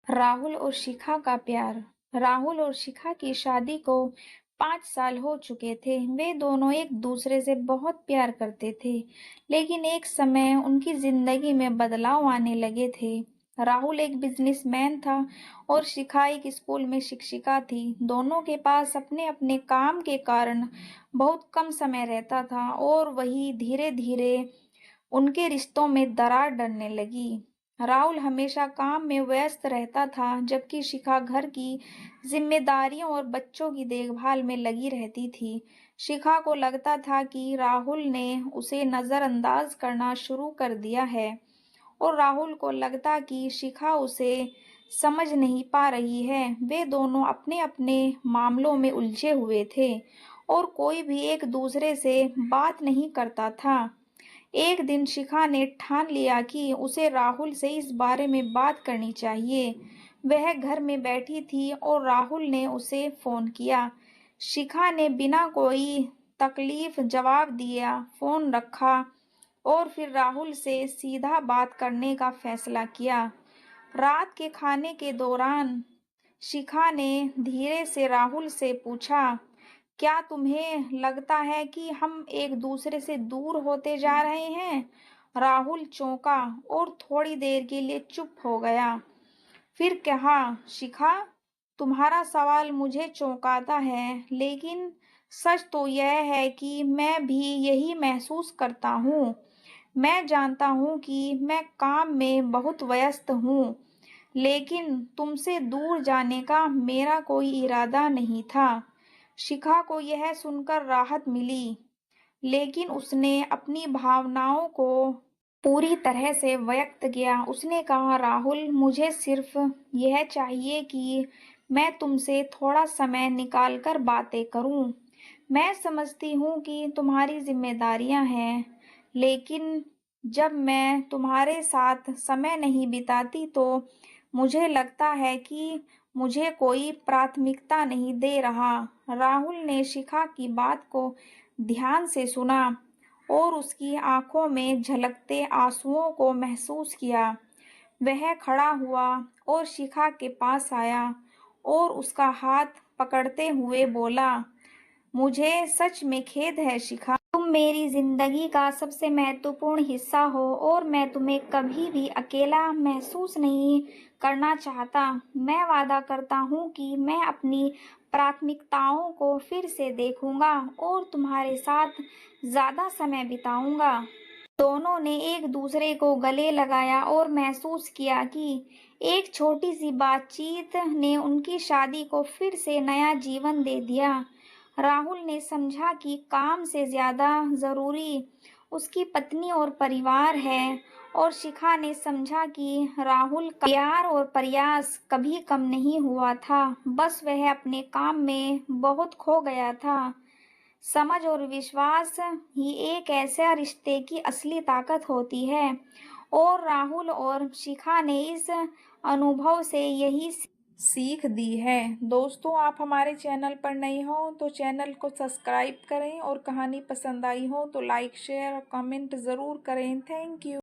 राहुल और शिखा का प्यार। राहुल और शिखा की शादी को 5 साल हो चुके थे। वे दोनों एक दूसरे से बहुत प्यार करते थे, लेकिन एक समय उनकी जिंदगी में बदलाव आने लगे थे। राहुल एक बिजनेसमैन था और शिखा एक स्कूल में शिक्षिका थी। दोनों के पास अपने अपने काम के कारण बहुत कम समय रहता था और वही धीरे धीरे उनके रिश्तों में दरार डलने लगी। राहुल हमेशा काम में व्यस्त रहता था, जबकि शिखा घर की जिम्मेदारियों और बच्चों की देखभाल में लगी रहती थी। शिखा को लगता था कि राहुल ने उसे नजरअंदाज करना शुरू कर दिया है और राहुल को लगता कि शिखा उसे समझ नहीं पा रही है। वे दोनों अपने अपने मामलों में उलझे हुए थे और कोई भी एक दूसरे से बात नहीं करता था। एक दिन शिखा ने ठान लिया कि उसे राहुल से इस बारे में बात करनी चाहिए। वह घर में बैठी थी और राहुल ने उसे फोन किया। शिखा ने बिना कोई तकलीफ जवाब दिया, फोन रखा और फिर राहुल से सीधा बात करने का फैसला किया। रात के खाने के दौरान शिखा ने धीरे से राहुल से पूछा, क्या तुम्हें लगता है कि हम एक दूसरे से दूर होते जा रहे हैं? राहुल चौंका और थोड़ी देर के लिए चुप हो गया। फिर कहा, शिखा, तुम्हारा सवाल मुझे चौंकाता है, लेकिन सच तो यह है कि मैं भी यही महसूस करता हूँ। मैं जानता हूँ कि मैं काम में बहुत व्यस्त हूँ, लेकिन तुमसे दूर जाने का मेरा कोई इरादा नहीं था। शिखा को यह सुनकर राहत मिली, लेकिन उसने अपनी भावनाओं को पूरी तरह से व्यक्त किया। उसने कहा, राहुल, मुझे सिर्फ यह चाहिए कि मैं तुमसे थोड़ा समय निकालकर बातें करूं। मैं समझती हूँ कि तुम्हारी जिम्मेदारियां हैं, लेकिन जब मैं तुम्हारे साथ समय नहीं बिताती तो मुझे लगता है कि मुझे कोई प्राथमिकता नहीं दे रहा। राहुल ने शिखा की बात को ध्यान से सुना और उसकी आंखों में झलकते आंसुओं को महसूस किया। वह खड़ा हुआ और शिखा के पास आया और उसका हाथ पकड़ते हुए बोला, मुझे सच में खेद है शिखा, तुम मेरी जिंदगी का सबसे महत्वपूर्ण हिस्सा हो और मैं तुम्हें कभी भी अकेला महसूस नहीं करना चाहता। मैं वादा करता हूँ कि मैं अपनी प्राथमिकताओं को फिर से देखूंगा और तुम्हारे साथ ज्यादा समय बिताऊंगा। दोनों ने एक दूसरे को गले लगाया और महसूस किया कि एक छोटी सी बातचीत ने उनकी शादी को फिर से नया जीवन दे दिया। राहुल ने समझा कि काम से ज्यादा जरूरी उसकी पत्नी और परिवार है और शिखा ने समझा कि राहुल का प्यार और प्रयास कभी कम नहीं हुआ था, बस वह अपने काम में बहुत खो गया था। समझ और विश्वास ही एक ऐसे रिश्ते की असली ताकत होती है और राहुल और शिखा ने इस अनुभव से यही सीख दी है। दोस्तों, आप हमारे चैनल पर नए हो तो चैनल को सब्सक्राइब करें और कहानी पसंद आई हो तो लाइक, शेयर और कमेंट ज़रूर करें। Thank you.